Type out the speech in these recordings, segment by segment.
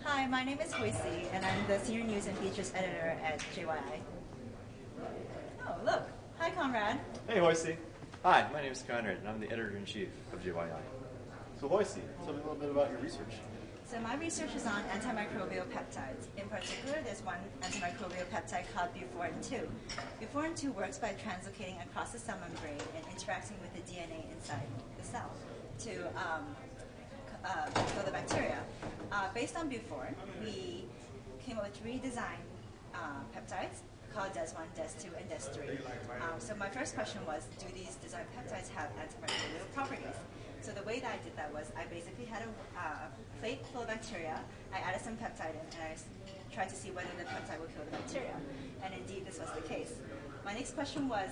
Hi, my name is Sawicki, and I'm the Senior News and Features Editor at JYI. Oh, look. Hi, Konrad. Hey, Hoisey. Hi, my name is Konrad, and I'm the Editor-in-Chief of JYI. So, Hoisey, tell me a little bit about your research. So my research is on antimicrobial peptides. In particular, there's one antimicrobial peptide called buforin-2. Buforin-2 works by translocating across the cell membrane and interacting with the DNA inside the cell to kill the bacteria. Based on buforin, we came up with 3 design peptides called DES1, DES2, and DES3. So my first question was, do these design peptides have antimicrobial properties? So the way that I did that was I basically had a plate full of bacteria, I added some peptide in, and I tried to see whether the peptide would kill the bacteria. And indeed, this was the case. My next question was,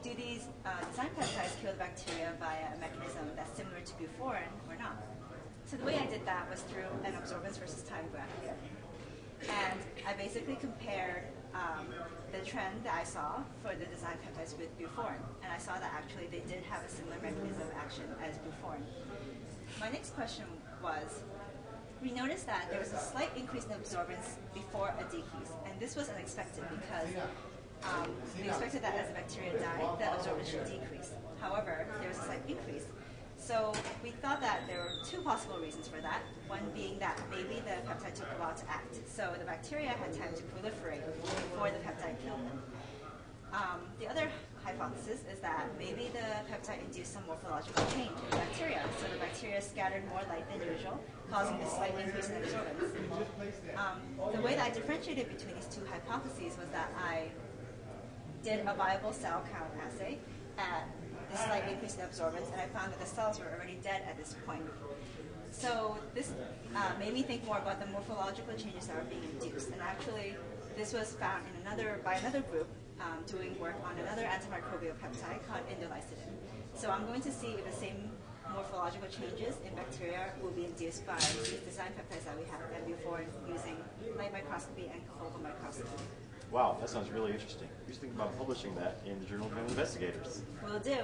do these design peptides kill the bacteria via a mechanism that's similar to buforin or not? So the way I did that was through an absorbance versus time graph here. And I basically compared the trend that I saw for the design peptides with buforin. And I saw that actually they did have a similar mechanism of action as buforin. My next question was, we noticed that there was a slight increase in absorbance before a decrease. And this was unexpected because we expected that as the bacteria died, the absorbance should decrease. However, there was a slight increase. So we thought that there were 2 possible reasons for that. One being that maybe the peptide took a while to act. So the bacteria had time to proliferate before the peptide killed them. The other hypothesis is that maybe the peptide induced some morphological change in the bacteria. So the bacteria scattered more light than usual, causing a slight increase in absorbance. The way that I differentiated between these 2 hypotheses was that I did a viable cell count assay at the slight increase in absorbance, and I found that the cells were already dead at this point. So this made me think more about the morphological changes that were being induced. And actually, this was found in by another group doing work on another antimicrobial peptide called indolycidin. So I'm going to see if the same morphological changes in bacteria will be induced by these design peptides that we have and before using light microscopy and focal microscopy. Wow, that sounds really interesting. You should think about publishing that in the Journal of Investigators. Will do.